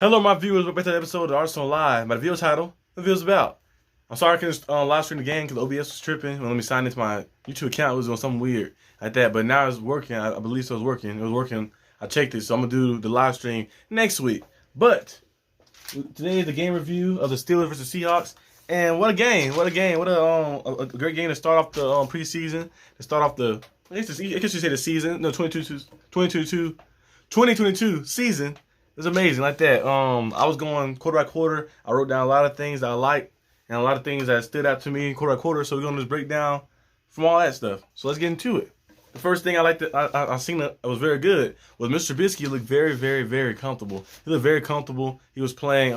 Hello, my viewers. Welcome back to the episode of Arsenal Live. My video title, the video's about. I'm sorry I couldn't live stream the game because OBS was tripping. Let me sign into my YouTube account. It was doing something weird like that. But now it's working. I believe so. It's working. It was working. I checked it. So I'm going to do the live stream next week. But today is the game review of the Steelers versus Seahawks. And what a game. What a game. What a great game to start off the preseason. To start off the, I guess you say the season. No, 2022 season. It was amazing like that. I was going quarter by quarter. I wrote down a lot of things that I liked and a lot of things that stood out to me quarter by quarter. So we're gonna just break down from all that stuff. So let's get into it. The first thing I liked that I seen that was very good was Mr. Trubisky looked very, very, very comfortable. He looked very comfortable. He was playing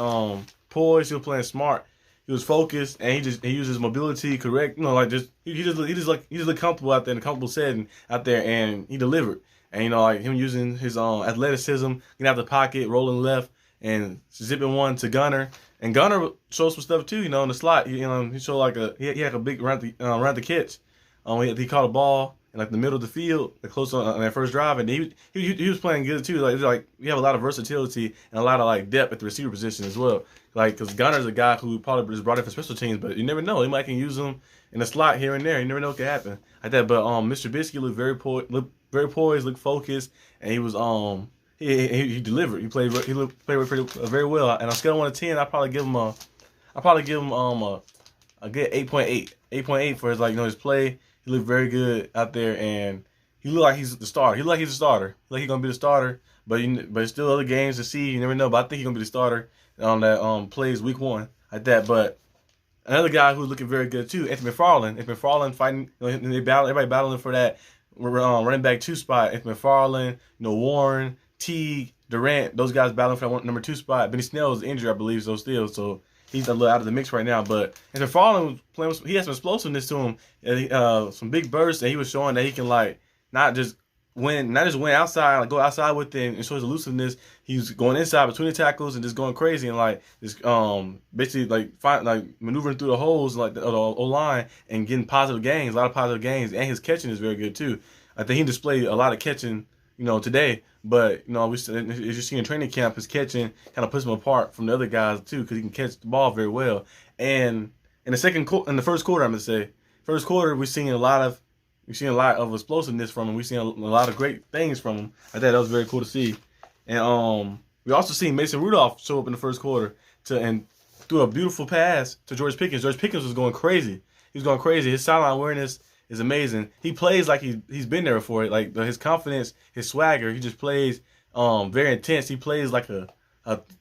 poised. He was playing smart. He was focused, and he used his mobility correct. Like he just looked comfortable out there in a comfortable setting out there, and he delivered. And like him using his athleticism, getting out the pocket, rolling left, and zipping one to Gunner. And Gunner showed some stuff too. In the slot, he showed like he had a big around the catch. He caught a ball in like the middle of the field, close on that first drive, and he was playing good too. Like you have a lot of versatility and a lot of like depth at the receiver position as well. Like because Gunner's a guy who probably just brought in for special teams, but you never know. He might can use him in the slot here and there. You never know what can happen like that. But Mr. Trubisky looked very poised, looked focused, and he was he delivered. He played very well. And on a scale of 1 to 10, I probably give him a good 8.8. 8.8 for his his play. He looked very good out there, and he looked like he's the starter. He looked like he's a starter. He like he's gonna be the starter. But it's still other games to see. You never know. But I think he's gonna be the starter on that plays week 1 like that. But another guy who's looking very good too, Anthony McFarland. Anthony McFarland fighting. Everybody battling for that running back 2 spot. Anthony McFarland, Warren, Teague, Durant. Those guys battling for that number 2 spot. Benny Snell is injured, I believe, so still. So he's a little out of the mix right now. But Anthony McFarland was playing. He had some explosiveness to him. And some big bursts, and he was showing that he can not just win outside, go outside with it and show his elusiveness. He was going inside between the tackles and just going crazy and just basically maneuvering through the holes the O line and getting positive gains, a lot of positive gains, and his catching is very good too. I think he displayed a lot of catching, today. But as you see in training camp, his catching kind of puts him apart from the other guys too because he can catch the ball very well. And in the first quarter, I'm gonna say, first quarter we've seen a lot of explosiveness from him. We've seen a lot of great things from him. I thought that was very cool to see. And we also seen Mason Rudolph show up in the first quarter and threw a beautiful pass to George Pickens. George Pickens was going crazy. He was going crazy. His sideline awareness is amazing. He plays like he's been there before. Like his confidence, his swagger. He just plays very intense. He plays like a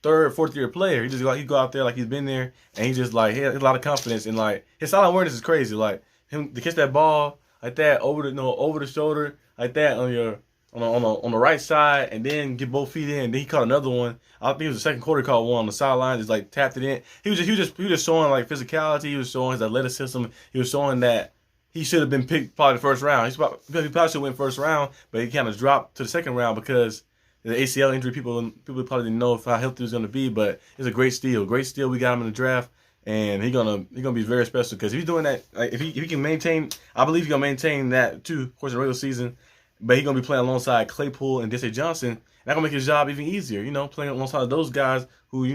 third, fourth year player. He go out there like he's been there, and he just he has a lot of confidence and his sideline awareness is crazy. Like him to catch that ball like that over the shoulder like that on the right side, and then get both feet in. Then he caught another one. I think it was the second quarter. He caught one on the sideline, just tapped it in. He was just showing physicality. He was showing his athleticism. He was showing that he should have been picked probably the first round. He probably should have went first round, but he kind of dropped to the second round because the ACL injury. People probably didn't know how healthy he was going to be, but it's a great steal. Great steal. We got him in the draft. And he's gonna be very special because if he's doing that, if he can maintain, I believe he's gonna maintain that too, of course, in the regular season. But he's gonna be playing alongside Claypool and Desi Johnson. And that's gonna make his job even easier. Playing alongside those guys who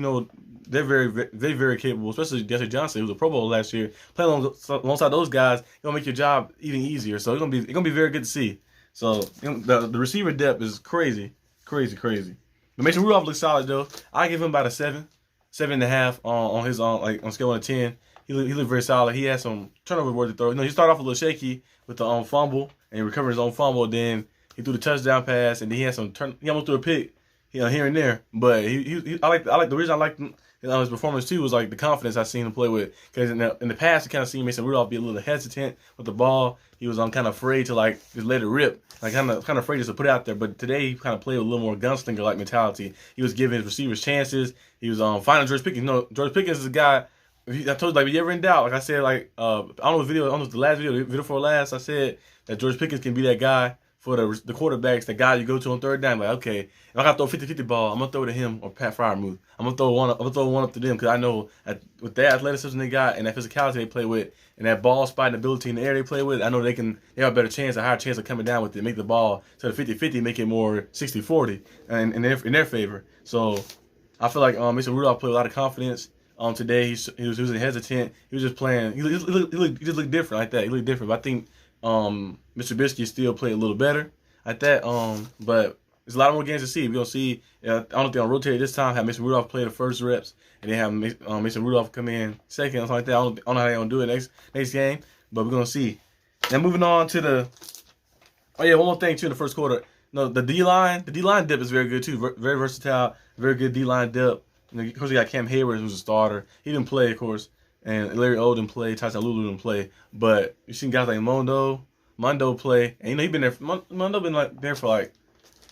they're very, very, very capable, especially Desi Johnson, who was a Pro Bowl last year. Playing alongside those guys, it's gonna make your job even easier. So it's gonna be very good to see. So the receiver depth is crazy. But Mason Rudolph looks solid though. I give him about a 7.5 on his on scale of 1 to 10. He looked very solid. He had some turnover worthy throws. He started off a little shaky with the fumble and he recovered his own fumble. Then he threw the touchdown pass and then he had some he almost threw a pick, here and there. But I like the reason I liked his performance too was the confidence I seen him play with. Because in the past, you kind of seen Mason Rudolph be a little hesitant with the ball. He was kind of afraid to just let it rip, kind of afraid just to put it out there. But today he kind of played with a little more gunslinger mentality. He was giving his receivers chances. He was finding George Pickens. George Pickens is a guy. I told you if you ever in doubt, I said I don't know the last video before last. I said that George Pickens can be that guy for the quarterbacks, the guy you go to on third down. Okay, if I got to throw 50-50 ball, I'm gonna throw it to him or Pat Fryermuth. I'm gonna throw one up to them because I know with that athleticism they got and that physicality they play with and that ball spotting ability in the air they play with, I know they have a better chance, a higher chance of coming down with it, make the ball so the 50-50, make it more 60-40 and in their favor. So I feel like Mason Rudolph played with a lot of confidence. Today he was hesitant. He was just playing. He just looked different like that. He looked different. But I think Mr. Trubisky still played a little better like that. But there's a lot more games to see. We're gonna see. I don't think they'll rotate this time. Have Mason Rudolph play the first reps, and then have Mason Rudolph come in second or something like that. I don't know how they're gonna do it next game, but we're gonna see. And moving on to the one more thing too in the first quarter. No, the D line depth is very good too. Very versatile, very good D line depth. Of course, you got Cam Hayward, who's a starter. He didn't play, of course, and Larry O didn't play. Tyson Lulu didn't play. But you've seen guys like Mondo play, and he been there. Mondo been like there for like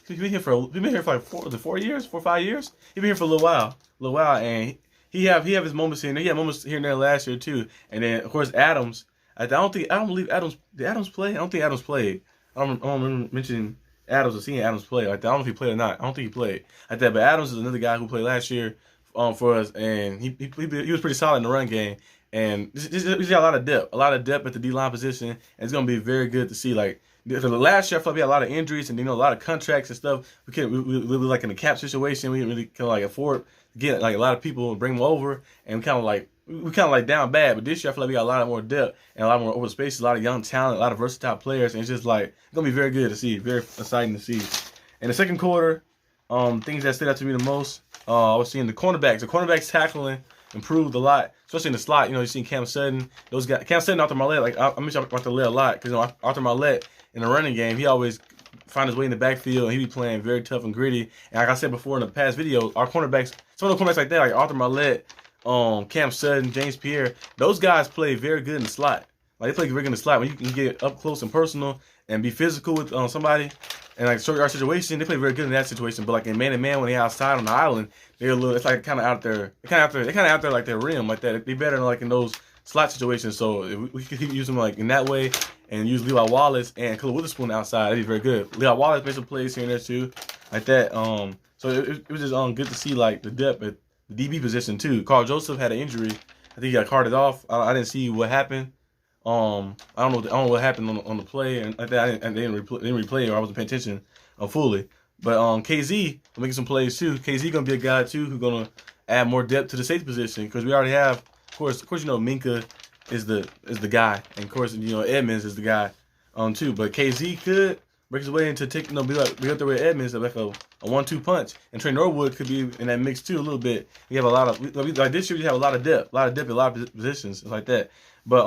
he's been here for like 4 years, 4 or 5 years. He been here for a little while, and he have his moments here and there. He had moments here and there last year too. And then of course Adams. I don't believe Adams. Did Adams play? I don't think Adams played. I don't remember mentioning Adams or seeing Adams play like that. I don't know if he played or not. I don't think he played like that. But Adams is another guy who played last year for us, and he was pretty solid in the run game. And he's got a lot of depth at the D line position, and it's gonna be very good to see. Like the last year, I felt like we had a lot of injuries and a lot of contracts and stuff. We were like in a cap situation. We didn't really kind of like afford to get like a lot of people and bring them over, and we kind of like down bad. But this year, I feel like we got a lot more depth and a lot more open spaces, a lot of young talent, a lot of versatile players, and it's just like it's gonna be very good to see, very exciting to see. In the second quarter, things that stood out to me the most, I was seeing the cornerbacks. The cornerbacks tackling improved a lot, especially in the slot. You've seen Cam Sutton, those guys. Cam Sutton, Arthur Marlette, like I mentioned Arthur Marlette a lot because Arthur Marlette in the running game, he always find his way in the backfield, and he be playing very tough and gritty. And like I said before in the past video, our cornerbacks, some of the cornerbacks like that, like Arthur Marlette, Cam Sutton, James Pierre, those guys play very good in the slot. Like they play very good in the slot when you can get up close and personal and be physical with somebody. And like short yard situation, they play very good in that situation. But like in man to man, when they're outside on the island, they're a little. It's like kind of out there. They're kind of out there like their rim, like that. They better like in those slot situations. So if we could use them like in that way, and use Levi Wallace and Khalil Witherspoon outside, that'd be very good. Levi Wallace made some plays here and there too, like that. So it was just good to see like the depth at the DB position too. Carl Joseph had an injury. I think he got carted off. I didn't see what happened. I don't know what happened on the play and like that. They didn't replay or I wasn't paying attention fully. But KZ making some plays too. KZ gonna be a guy too who's gonna add more depth to the safety position because we already have, of course Minka is the guy, and of course Edmonds is the guy too. But KZ could break his way into be up there with Edmonds like a 1-2 punch, and Trey Norwood could be in that mix too a little bit. We have a lot of like this year we have a lot of depth, at a lot of positions like that. But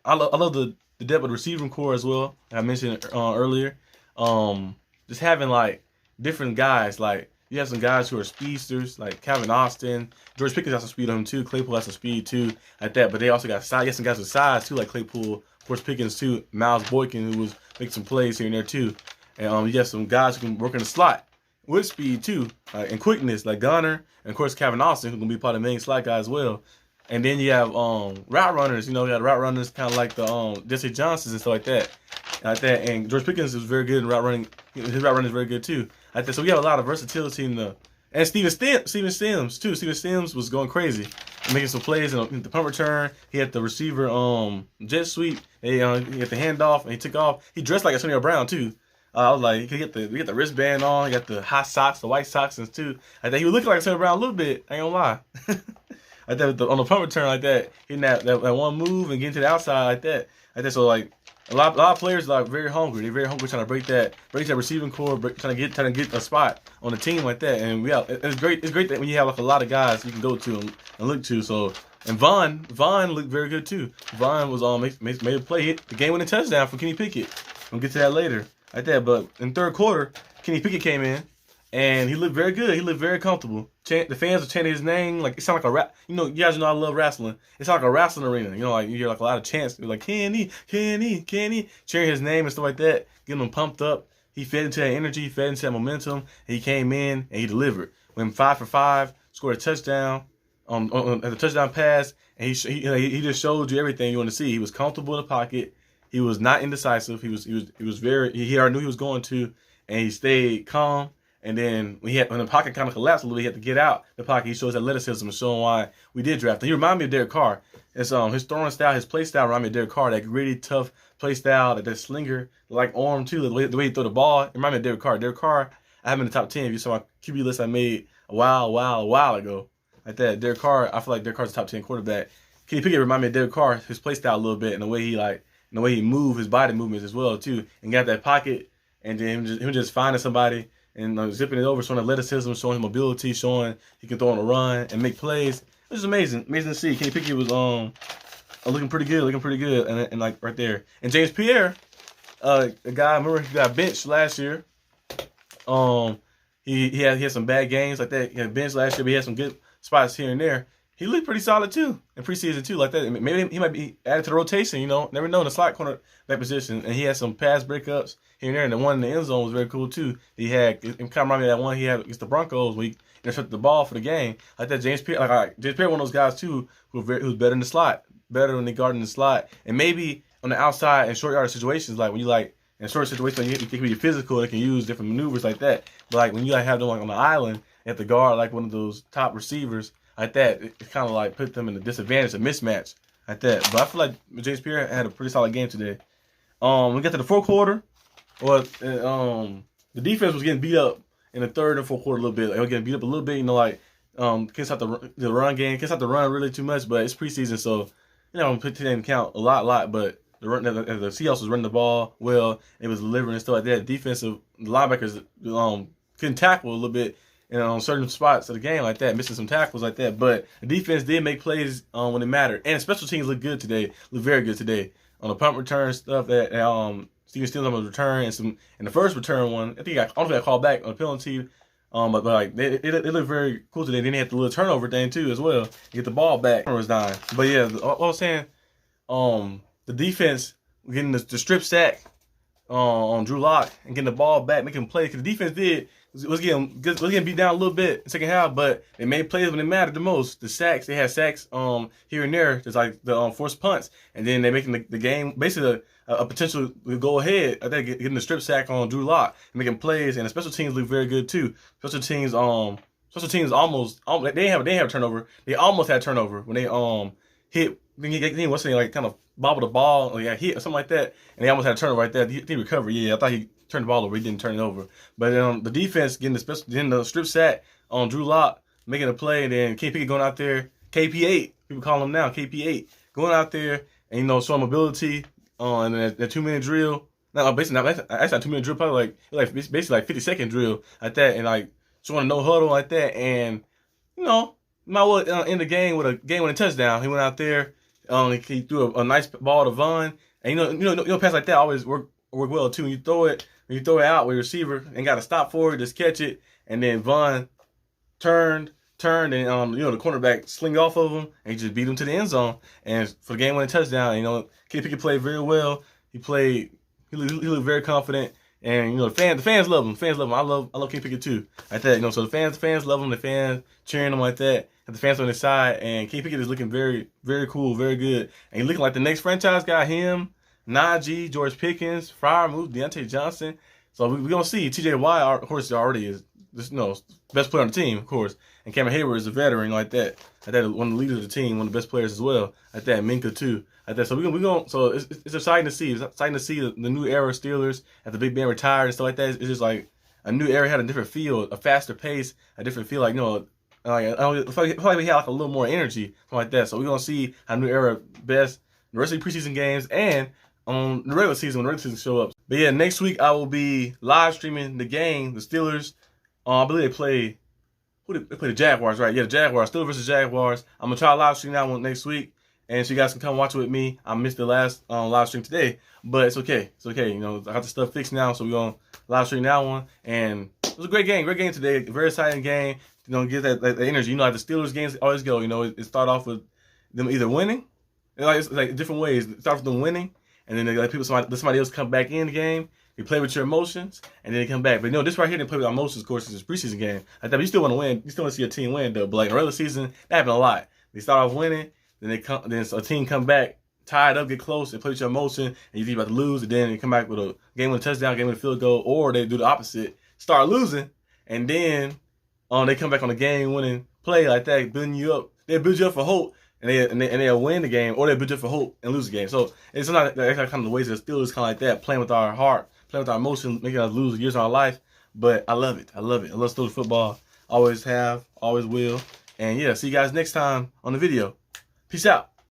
I love the depth of the receiving core as well. I mentioned earlier. Just having like different guys. Like you have some guys who are speedsters, like Calvin Austin. George Pickens has some speed on him too. Claypool has some speed too, like that. But they also got size. You have some guys with size too, like Claypool, George Pickens too. Miles Boykin, who was making some plays here and there too. And you have some guys who can work in the slot with speed too, and quickness, like Gunner, and of course Calvin Austin, who's gonna be part of the main slot guy as well. And then you have route runners. You got route runners kind of like the Jesse Johnsons and stuff like that. And George Pickens is very good in route running. His route running is very good too. Like that. So we have a lot of versatility in the. And Steven Sims too. Steven Sims was going crazy, making some plays in the punt return. He had the receiver jet sweep. He had the handoff and he took off. He dressed like Antonio Brown too. I was like, he got the wristband on. He got the hot socks, the white socks and too. Like that. He was looking like Antonio Brown a little bit. I ain't gonna lie. Like that on the punt return, like that, hitting that one move and getting to the outside like that. So like a lot of players are like very hungry. They're very hungry trying to break that receiving core, trying to get a spot on the team like that. And it's great. It's great that when you have like a lot of guys you can go to and look to. So and Vaughn looked very good too. Vaughn was made a play, hit the game-winning touchdown from Kenny Pickett. We'll get to that later, like that. But in third quarter, Kenny Pickett came in. And he looked very good. He looked very comfortable. The fans were chanting his name. Like, it sounded like a rap. You guys know I love wrestling. It sounded like a wrestling arena. Like, you hear like a lot of chants. Like, Kenny, cheering his name and stuff like that. Getting him pumped up. He fed into that energy. He fed into that momentum. And he came in and he delivered. Went 5 for 5. Scored a touchdown. At the touchdown pass. And he just showed you everything you want to see. He was comfortable in the pocket. He was not indecisive. He already knew he was going to. And he stayed calm. And then when the pocket kind of collapsed a little bit, he had to get out the pocket. He shows athleticism and showing why we did draft him. He reminded me of Derek Carr. It's his throwing style, his play style reminded me of Derek Carr. That really tough play style, that slinger, like arm too, the way he throw the ball. It reminded me of Derek Carr. Derek Carr, I have him in the top 10. If you saw my QB list I made a while ago. Like that, Derek Carr, I feel like Derek Carr's a top 10 quarterback. Kenny Pickett remind me of Derek Carr, his play style a little bit, and the way he move, his body movements as well too, and got that pocket, and then him just finding somebody and zipping it over, showing athleticism, showing his mobility, showing he can throw on a run and make plays. It was amazing to see. Kenny Pickett was looking pretty good, and like right there. And James Pierre, a guy, remember he got benched last year. He had some bad games like that. He had benched last year, but he had some good spots here and there. He looked pretty solid too in preseason too, like that. Maybe he might be added to the rotation. Never know in the slot corner that position. And he had some pass breakups here and there, and the one in the end zone was very cool too. It kind of reminded me of that one he had against the Broncos where he intercepted the ball for the game. Like that, James Pierre, James Pierre, one of those guys too who's better in the slot, better when they guard in the slot, and maybe on the outside in short yardage situations, like when you in short situations, you can be physical and can use different maneuvers like that. But like when you have them on the island, you have to guard like one of those top receivers. Like that, it kind of put them in a disadvantage, a mismatch, like that. But I feel like James Pierre had a pretty solid game today. We got to the fourth quarter, the defense was getting beat up in the third and fourth quarter a little bit. They were getting beat up a little bit, can't stop the run game, can't stop the run really too much. But it's preseason, so I'm put today in count a lot. But the Seahawks was running the ball well, it was delivering and stuff like that. The linebackers couldn't tackle a little bit. On certain spots of the game like that, missing some tackles like that. But the defense did make plays when it mattered. And special teams looked good today. Looked very good today. On the punt return stuff that Steven Steelers was return and the first return one, I don't think I called back on a penalty. But they looked very cool today. Then they had the little turnover thing too as well. Get the ball back. Was dying. But yeah, I was saying, the defense getting the strip sack on Drew Lock and getting the ball back, making plays. Because the defense was getting beat down a little bit in the second half, but they made plays when it mattered the most. The sacks, they had sacks here and there, just like the forced punts, and then they making the game basically a potential go ahead. I think getting the strip sack on Drew Lock and making plays, and the special teams look very good too. Special teams almost they didn't have a turnover. They almost had a turnover when they hit. Kind of bobbled the ball or hit or something like that, and they almost had a turnover right there. He recovered. Yeah, I thought he turned the ball over. He didn't turn it over. But the defense getting the strip sack on Drew Lock, making a play, and then KP going out there, KP8, people call him now, KP8, going out there and showing mobility on that 2-minute drill. No, basically not. Actually, a 2-minute drill, probably basically 50-second drill like that, and showing a no huddle like that, and might well end the game with a game-winning touchdown. He went out there. He threw a nice ball to Vaughn, and pass like that always work well too. When you throw it out with your receiver and got to stop for it, just catch it, and then Vaughn turned, and the cornerback slinged off of him, and he just beat him to the end zone, and for the game-winning touchdown. Kenny Pickett played very well. He looked very confident, and the fans love him. I love Kenny Pickett too, like that. So the fans love him. The fans cheering him like that. And the fans on his side, and Kenny Pickett is looking very, very cool, very good, and he's looking like the next franchise guy. Him, Najee, George Pickens, Freiermuth, Deontay Johnson. So we're gonna see T.J. Watt, of course, already is best player on the team, of course, and Cameron Hayward is a veteran like that. One of the leaders of the team, one of the best players as well. Like that, Minka too. Like that. So we're gonna. So it's exciting to see. It's exciting to see the new era of Steelers after Big Ben retired and stuff like that. It's just like a new era, had a different feel, a faster pace, a different feel. I feel like we had a little more energy, something like that. So we're gonna see how new era best the rest of the preseason games and on the regular season when the regular season show up. But yeah, next week I will be live streaming the game. The Steelers, I believe they play the Jaguars, right? Yeah, the Jaguars, Steelers versus Jaguars. I'm gonna try to live stream that one next week, and so you guys can come watch it with me. I missed the last live stream today, but it's okay. It's okay. I got the stuff fixed now, so we're gonna live stream that one. And it was a great game today. Very exciting game. Get that energy. Like the Steelers games always go. It start off with them either winning, it's like different ways. It starts with them winning, and then they let somebody else come back in the game. They play with your emotions, and then they come back. But this right here, they play with our emotions. Of course, it's a preseason game. Like that, but you still want to win. You still want to see a team win, though. But like in the regular season, that happened a lot. They start off winning, then a team come back, tied up, get close, and play with your emotion, and you think you're about to lose, and then they come back with a game-winning touchdown, game-winning field goal, or they do the opposite, start losing, and then they come back on a game-winning play like that, building you up. They build you up for hope, and they'll win the game, or they build you up for hope and lose the game. So it's not kind of the ways that Steelers kind of like that, playing with our heart, playing with our emotions, making us lose years of our life. But I love it. I love Steelers football. Always have, always will. And yeah, see you guys next time on the video. Peace out.